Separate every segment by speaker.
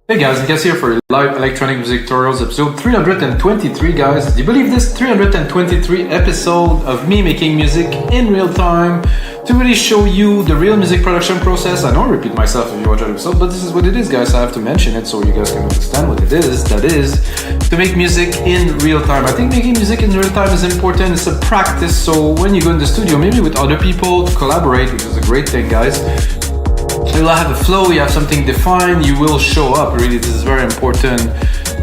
Speaker 1: Hey guys, Nikas here for live electronic music tutorials episode 323 guys. Do you believe this? 323 episode of me making music in real time to really show you the real music production process. I don't repeat myself if you watch that episode, but this is what it is guys. I have to mention it so you guys can understand what it is. That is to make music in real time. I think making music in real time is important. It's a practice, so when you go in the studio, maybe with other people to collaborate, which is a great thing guys, you'll have a flow, you have something defined, you will show up. Really, this is very important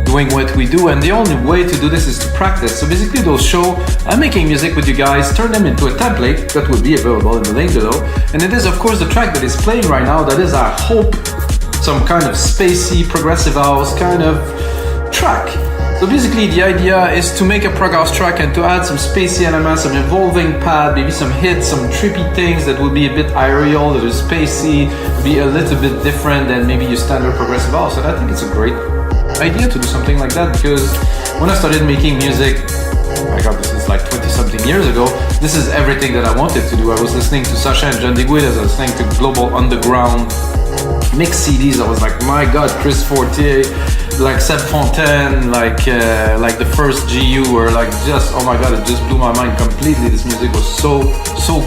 Speaker 1: doing what we do, and the only way to do this is to practice. So basically those show I'm making music with you guys, turn them into a template that will be available in the link below, and it is of course the track that is playing right now. That is, I hope, some kind of spacey progressive house kind of track. So basically the idea is to make a prog house track and to add some spacey elements, some evolving pad, maybe some hits, some trippy things that will be a bit aerial, that is spacey, be a little bit different than maybe your standard progressive house. And I think it's a great idea to do something like that, because when I started making music, oh my god, this is like 20 something years ago, this is everything that I wanted to do. I was listening to Sasha and John DeGuidas, I was listening to Global Underground mix CDs. I was like, my god, Chris Fortier, like Seb Fontaine, like the first GU, or like just, oh my god, it just blew my mind completely. This music was so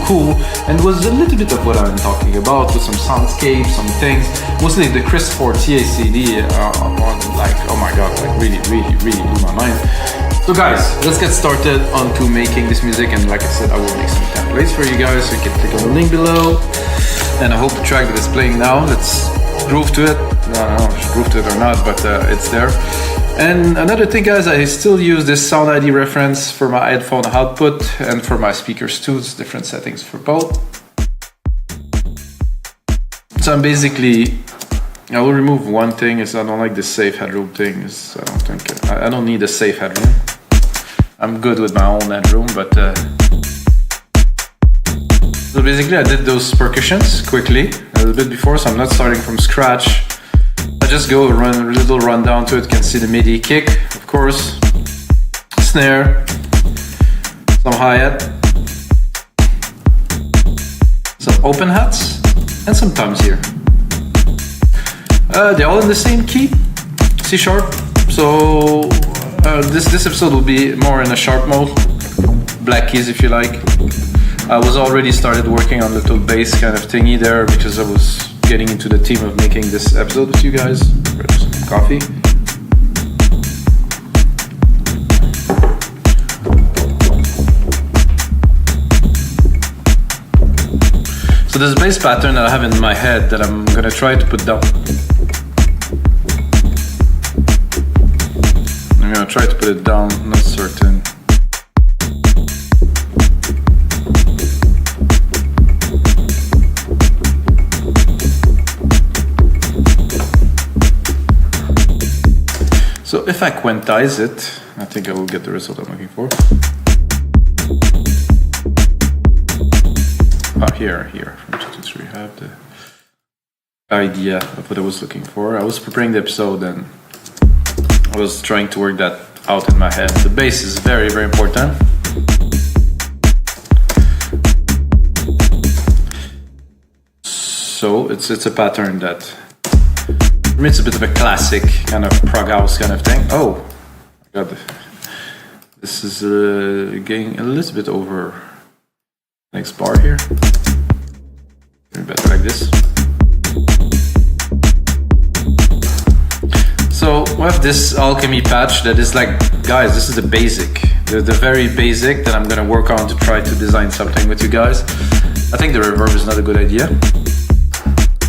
Speaker 1: cool, and was a little bit of what I'm talking about, with some soundscapes, some things, mostly the Chris Fortier CD, like, oh my god, like really blew my mind. So guys, let's get started onto making this music, and like I said, I will make some templates for you guys, so you can click on the link below, and I hope the track that is playing now, let's groove to it. I don't know if I should groove to it or not, but it's there. And another thing guys, I still use this Sound ID reference for my headphone output and for my speakers too. It's different settings for both. So I'm basically, I will remove one thing, is I don't like this safe headroom thing. I don't need a safe headroom. I'm good with my own headroom, but so basically I did those percussions quickly a little bit before, so I'm not starting from scratch. I just go run a little rundown to it. You can see the MIDI kick, of course, snare, some hi-hat, some open hats, and some toms here. They're all in the same key, C sharp. So this episode will be more in a sharp mode, black keys if you like. I was already started working on little bass kind of thingy there, because I was getting into the theme of making this episode with you guys. Some coffee. So there's a bass pattern that I have in my head that I'm gonna try to put down. I'm gonna try to put it down, not certain. So if I quantize it, I think I will get the result I'm looking for. Here, from 2 to 3, I have the idea of what I was looking for. I was preparing the episode and I was trying to work that out in my head. The bass is very important. So it's a pattern that, for me, it's a bit of a classic kind of prog house kind of thing. Oh, god, this is getting a little bit over next bar here. Maybe better like this. So we have this alchemy patch that is like, guys, this is the basic, the very basic that I'm gonna work on to try to design something with you guys. I think the reverb is not a good idea.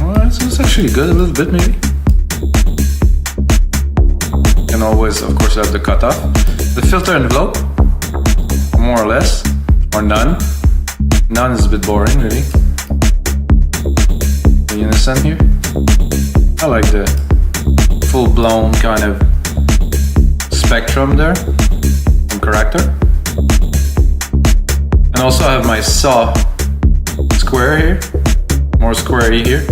Speaker 1: Alright, so it's actually good, a little bit maybe. And always, of course, have the cutoff. The filter envelope, more or less, or none. None is a bit boring, really. You understand here? I like the full-blown kind of spectrum there, from character. And also I have my saw square here, more squarey here.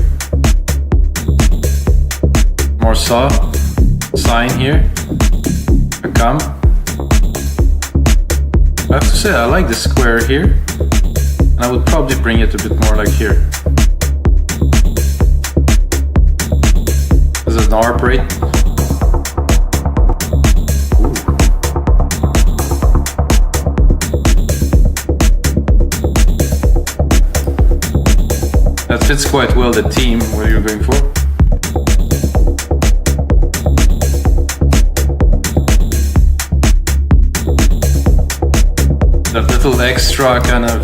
Speaker 1: More saw, sine here, a come. I have to say I like the square here, and I would probably bring it a bit more like here. harp rate. That fits quite well the theme what you're going for. That little extra kind of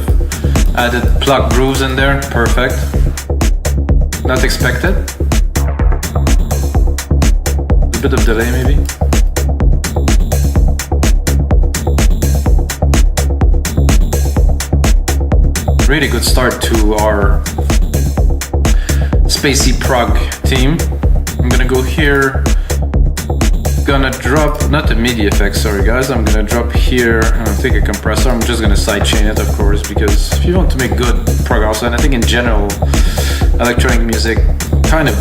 Speaker 1: added pluck grooves in there, perfect. Not expected. A bit of delay maybe. Really good start to our Spacey Prog theme. I'm gonna go here, gonna drop, not the MIDI effect, sorry guys, I'm gonna drop here, I'm gonna take a compressor, I'm just gonna sidechain it of course, because if you want to make good prog house, and I think in general, electronic music kind of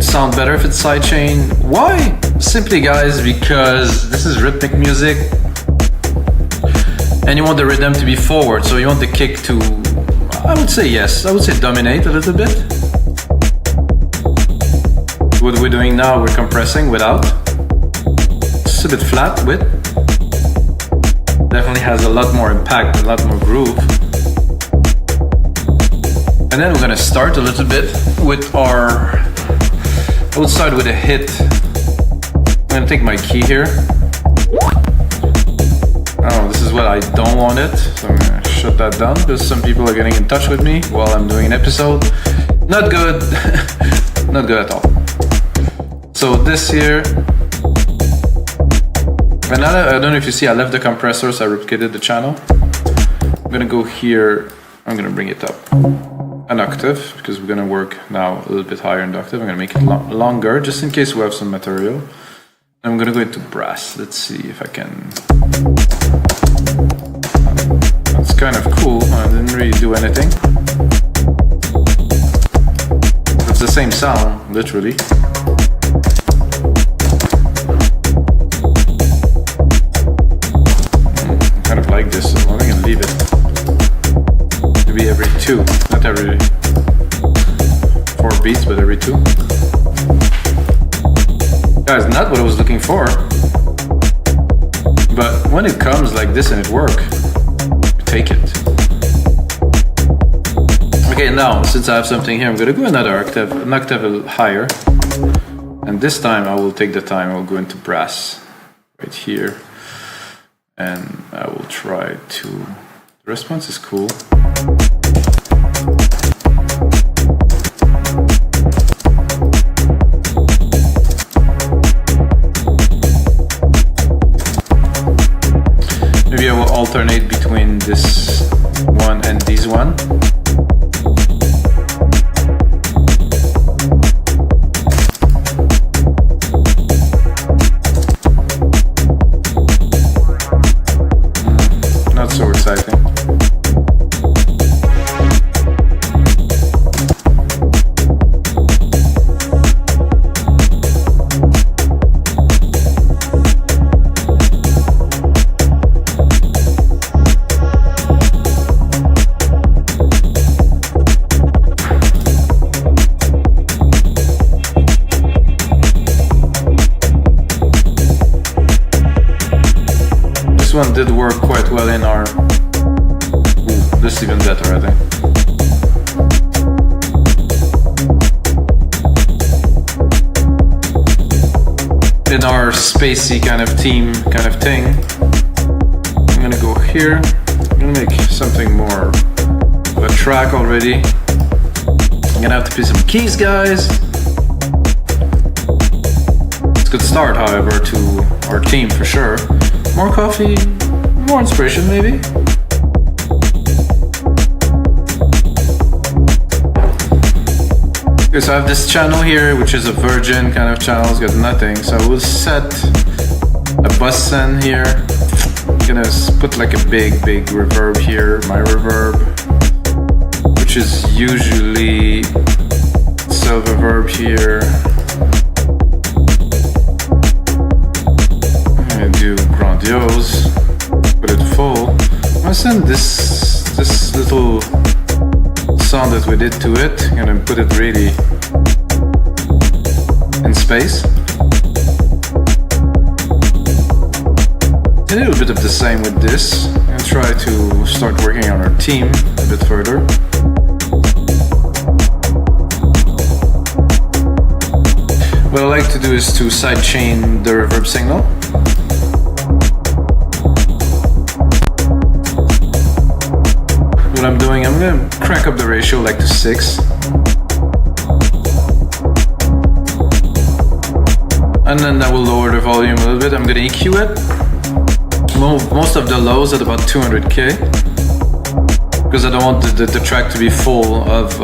Speaker 1: sound better if it's sidechain. Why? Simply guys, because this is rhythmic music, and you want the rhythm to be forward, so you want the kick to, I would say yes, I would say dominate a little bit. What we're doing now, we're compressing without. It's a bit flat with. Definitely has a lot more impact, a lot more groove. And then we're gonna start a little bit with our, I would start with a hit. I'm gonna take my key here. Oh, this is what I don't want it, so I'm gonna shut that down because some people are getting in touch with me while I'm doing an episode. Not good, not good at all. So this here, and I don't know if you see, I left the compressor, so I replicated the channel. I'm gonna go here, I'm gonna bring it up an octave, because we're gonna work now a little bit higher in the octave. I'm gonna make it longer, just in case we have some material. I'm gonna go into brass, let's see if I can. That's kind of cool, I didn't really do anything. It's the same sound, literally. Kind of like this, so I'm gonna leave it. Maybe every 2, not every 4 beats, but every 2. Guys, not what I was looking for. But when it comes like this and it works, take it. Okay, now, since I have something here, I'm gonna go another octave, an octave higher. And this time I will take the time, I'll go into brass right here. And I will try to, the response is cool. Maybe I will alternate between this one and this one. Not so exciting. This one did work quite well in our... Ooh, this is even better, I think. In our spacey kind of theme, kind of thing. I'm gonna go here. I'm gonna make something more of a track already. I'm gonna have to play some keys, guys. It's a good start, however, to our theme for sure. More coffee, more inspiration maybe. Okay, so I have this channel here, which is a virgin kind of channel, it's got nothing. So I will set a bassline here. I'm gonna put like a big reverb here, my reverb, which is usually silver reverb here. Do grandiose, put it full. I'm gonna send this little sound that we did to it. I'm gonna put it really in space. bit of the same with this and try to start working on our theme a bit further. What I like to do is to sidechain the reverb signal. What I'm doing, I'm gonna crank up the ratio like to 6. And then I will lower the volume a little bit. I'm gonna EQ it. Most of the lows at about 200k. Because I don't want the track to be full of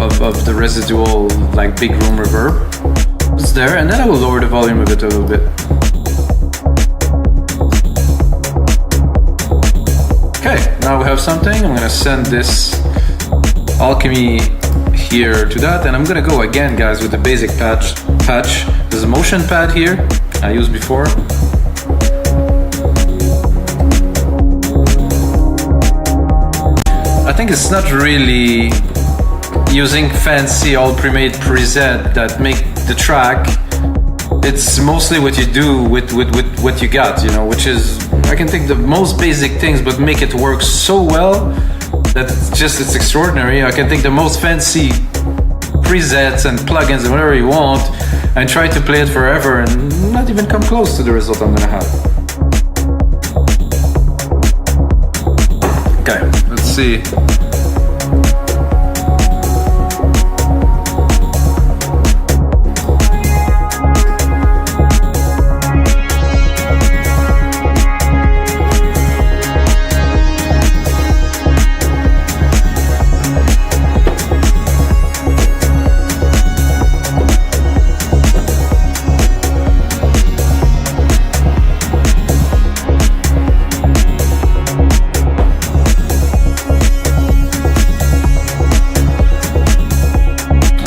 Speaker 1: the residual, like big room reverb. It's there, and then I will lower the volume a little bit. Okay, now we have something. I'm gonna send this Alchemy here to that, and I'm gonna go again, guys, with the basic patch. There's a motion pad here I used before. I think it's not really using fancy all pre-made preset that make the track. It's mostly what you do with what you got, you know, which is, I can take the most basic things but make it work so well that it's extraordinary. I can take the most fancy presets and plugins and whatever you want and try to play it forever and not even come close to the result I'm gonna have. Okay, let's see.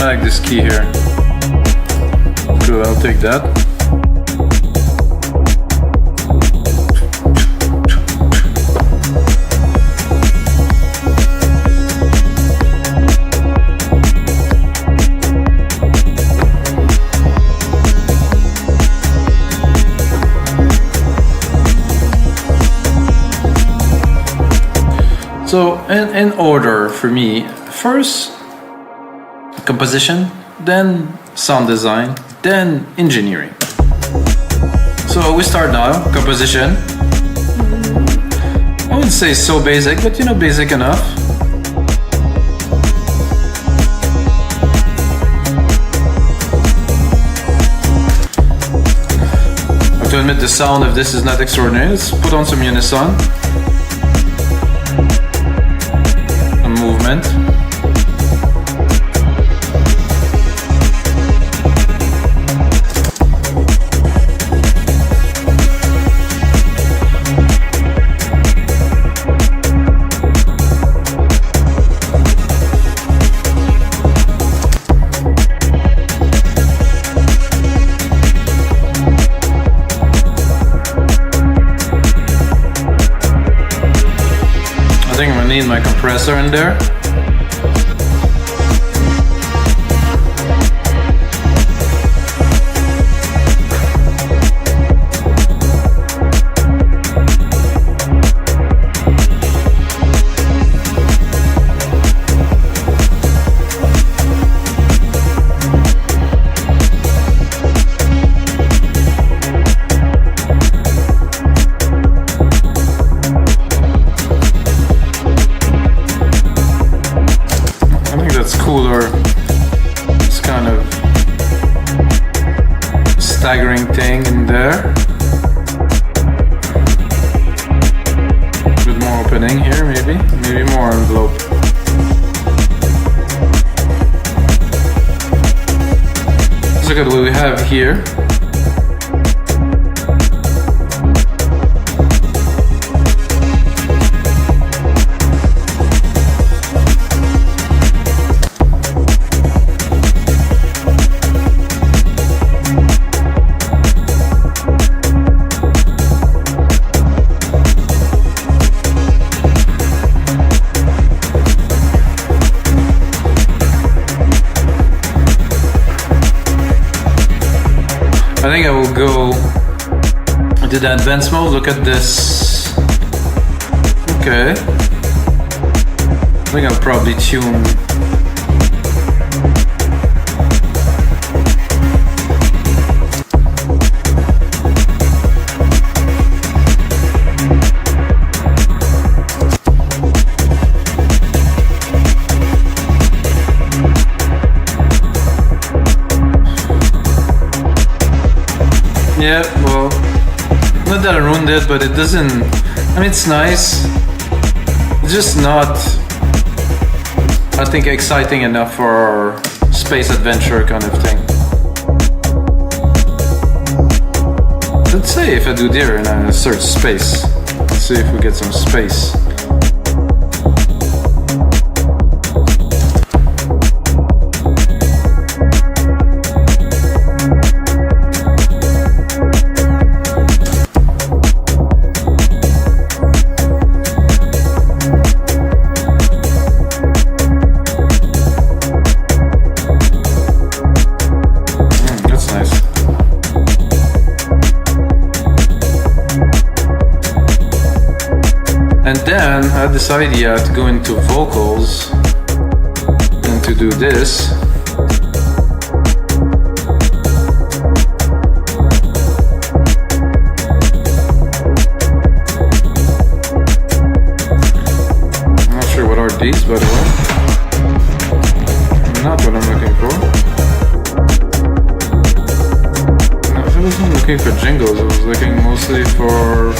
Speaker 1: I like this key here. Cool, I'll take that. So in order for me, first composition, then sound design, then engineering. So we start now, composition. I wouldn't say so basic, but you know, basic enough. I have to admit the sound of this is not extraordinary. Let's put on some unison. A movement. I think I'm gonna need my compressor in there. Cooler, this kind of staggering thing in there. A bit more opening here, maybe more envelope. Let's look at what we have here. I think I will go to the advanced mode. Look at this Okay. I think I'll probably tune.
Speaker 2: Yeah, well, not that I ruined it, but it doesn't, I mean, it's nice. It's just not, I think, exciting enough for space adventure kind of thing. Let's say if I do there and I search space, let's see if we get some space. And then I had this idea to go into vocals and to do this. I'm not sure what are these, by the way. Not what I'm looking for. No, I wasn't looking for jingles, I was looking mostly for...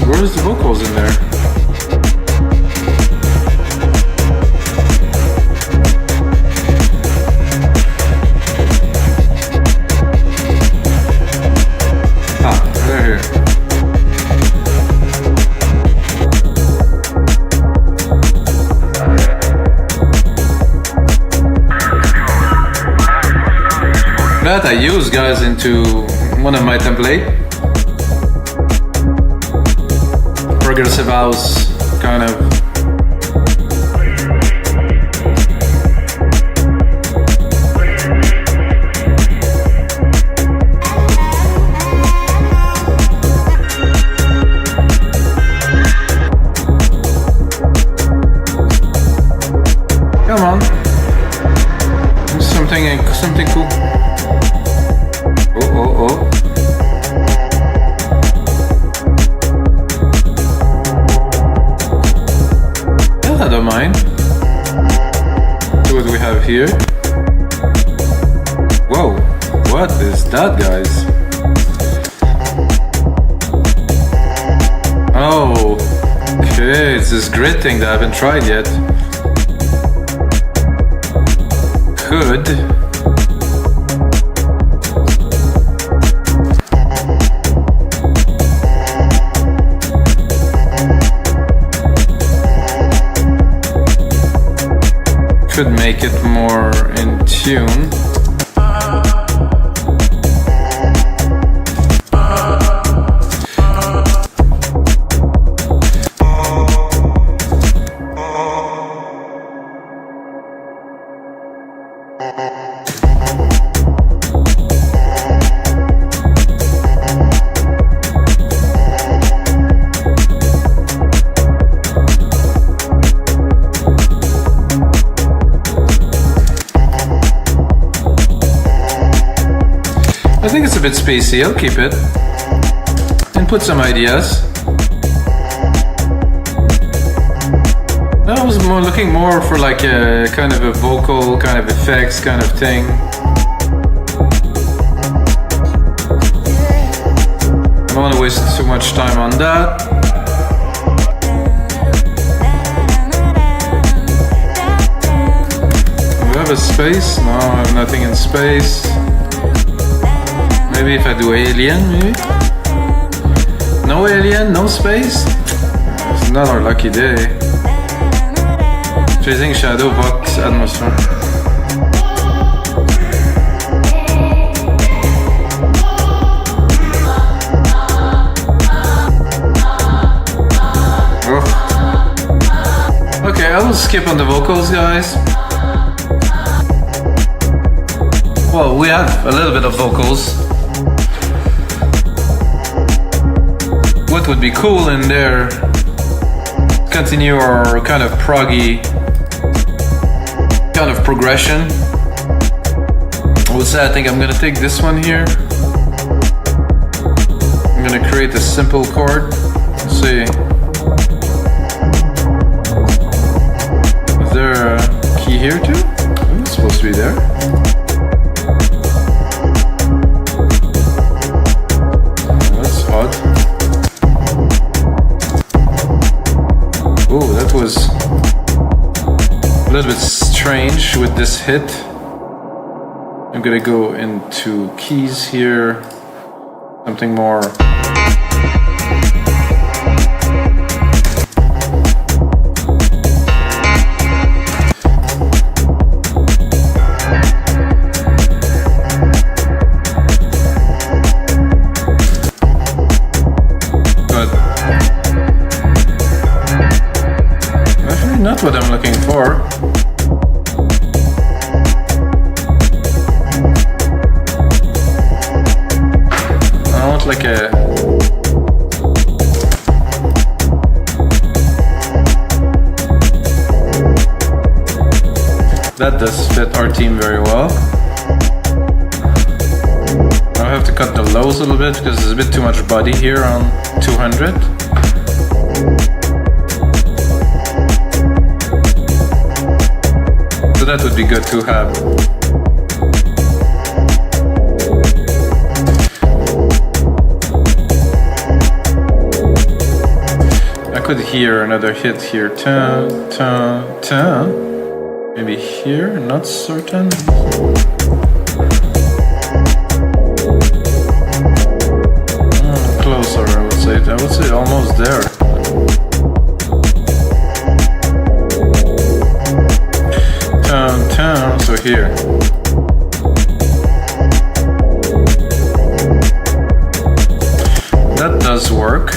Speaker 2: Where's the vocals in there? Ah, they're here. That I use, guys, into one of my templates. Progressive house kind of. Come on, something cool. Oh. I don't mind. See what we have here. Whoa, what is that, guys? Oh, okay, it's this grid thing that I haven't tried yet. Could make it more in tune. I think it's a bit spacey, I'll keep it and put some ideas. I was looking more for like a kind of a vocal, kind of effects kind of thing. I don't want to waste too much time on that. Do I have a space? No, I have nothing in space. Maybe if I do alien, maybe? No alien, no space? It's not our lucky day. Chasing shadow, vox, atmosphere. I will skip on the vocals, guys. Well, we have a little bit of vocals. What would be cool in there, continue our kind of proggy kind of progression. I would say I think I'm gonna take this one here. I'm gonna create a simple chord. Let's see. Is there a key here too? Oh, it's supposed to be there. Oh, that's odd. Oh, that was a little bit strange with this hit. I'm gonna go into keys here, something more. But actually not what I'm looking for. Like a that does fit our team very well. I'll have to cut the lows a little bit because there's a bit too much body here on 200. So that would be good to have. I could hear another hit here. Tun, tun, tun. Maybe here, not certain. Closer, I would say. I would say almost there. Tun, tun. So here. That does work.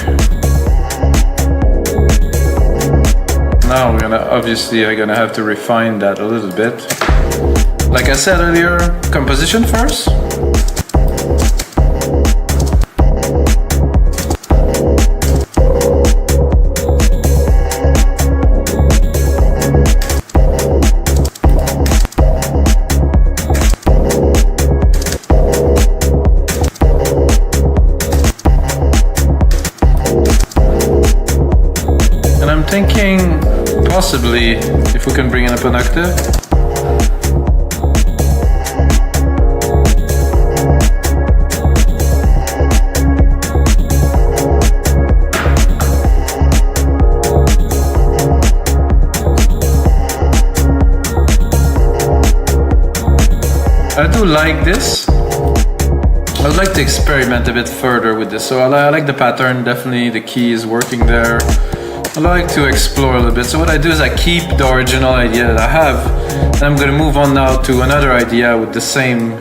Speaker 2: Now I'm gonna have to refine that a little bit. Like I said earlier, composition first. And I'm thinking possibly if we can bring in up an octave. I do like this. I would like to experiment a bit further with this. So I like the pattern, definitely the key is working there. I like to explore a little bit. So what I do is I keep the original idea that I have, and I'm going to move on now to another idea with the same.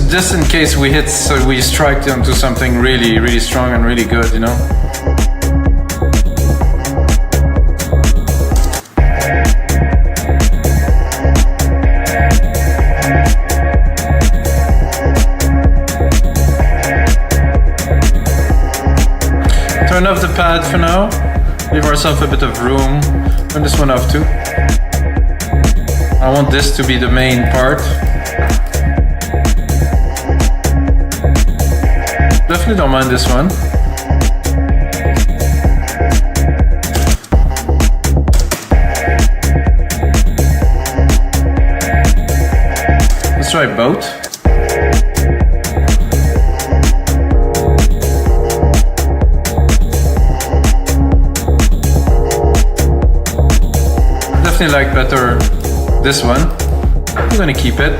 Speaker 2: Just in case we hit, so we strike onto something really, really strong and really good, you know? Turn off the pad for now. Leave ourselves a bit of room. Turn this one off too. I want this to be the main part. Definitely don't mind this one. Let's try both. Definitely like better this one. I'm gonna keep it.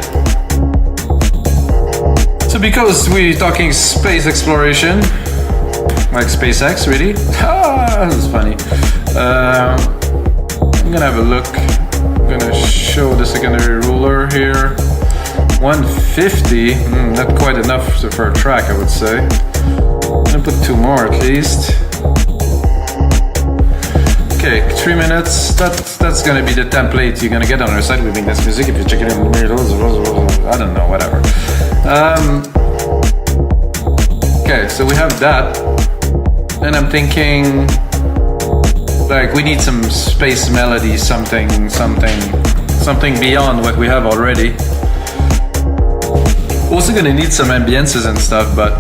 Speaker 2: It's a because we're talking space exploration, like SpaceX, really? Ah, that's funny. I'm gonna have a look. I'm gonna show the secondary ruler here. 150, not quite enough for a track, I would say. I'm gonna put 2 more at least. Okay, 3 minutes. That's gonna be the template you're gonna get on our site. We make this music. If you check it in the middle, I don't know, whatever. Okay, so we have that, and I'm thinking like we need some space melody, something beyond what we have already. Also gonna need some ambiences and stuff, but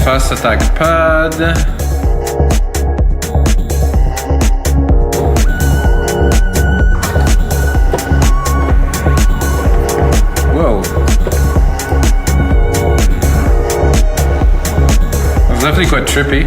Speaker 2: fast attack pad. Whoa. That's definitely quite trippy.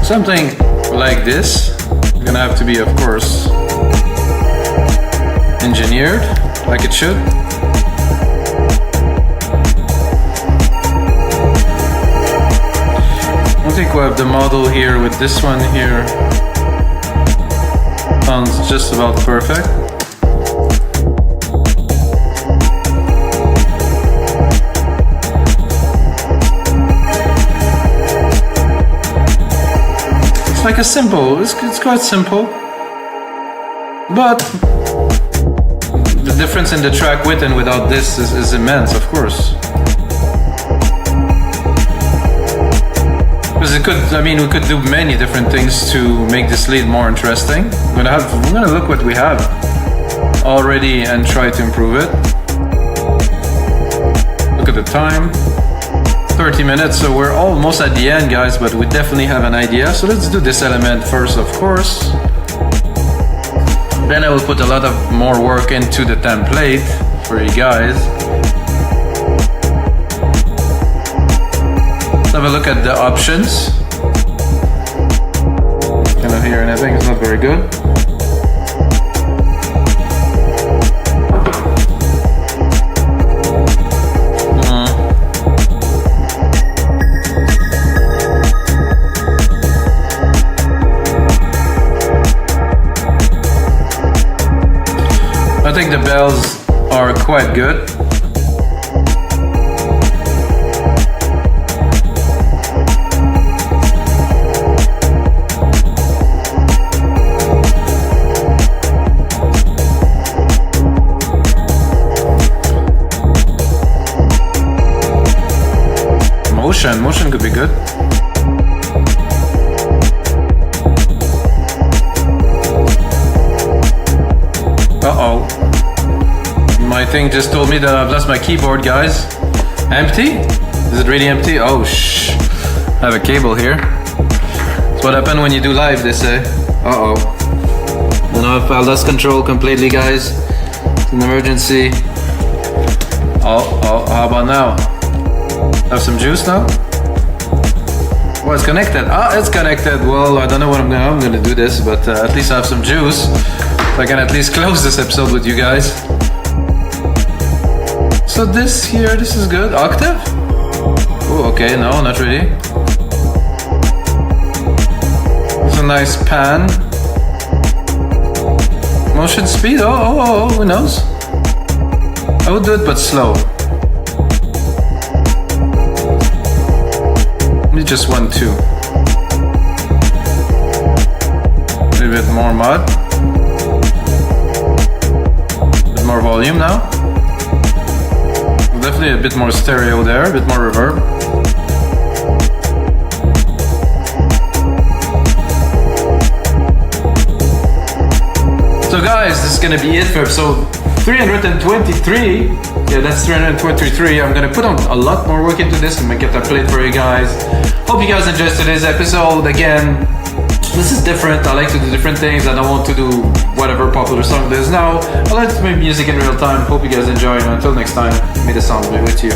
Speaker 2: Something like this, gonna have to be, of course, engineered like it should. I think we'll have the model here with this one here. Sounds just about perfect. Like a simple, it's quite simple, but the difference in the track with and without this is immense, of course. Because it could, I mean, we could do many different things to make this lead more interesting. We're gonna look what we have already and try to improve it. Look at the time. 30 minutes, so we're almost at the end, guys, but we definitely have an idea. So let's do this element first, of course. Then I will put a lot of more work into the template for you guys. Let's have a look at the options. Cannot hear anything, it's not very good. I think the bells are quite good. Motion could be good. thing just told me that I've lost my keyboard, guys. Empty? Is it really empty? Oh, shh. I have a cable here. That's what happened when you do live, they say. Uh-oh. You know, if I lost control completely, guys. It's an emergency. Oh, how about now? Have some juice now? Oh, it's connected. Ah, it's connected. Well, I don't know what I'm gonna do this, but at least I have some juice. So I can at least close this episode with you guys. So this here, this is good. Octave? Oh, okay, no, not really. It's a nice pan. Motion speed, oh, who knows? I would do it, but slow. Maybe just 1, 2. A little bit more mud. A bit more volume now. Definitely a bit more stereo there, a bit more reverb. So guys, this is gonna be it for episode 323. Yeah, that's 323. I'm gonna put on a lot more work into this to make it a plate for you guys. Hope you guys enjoyed today's episode. Again, this is different. I like to do different things. I don't want to do whatever popular song there is now. I like to make music in real time. Hope you guys enjoy, and until next time, may the sound be with you.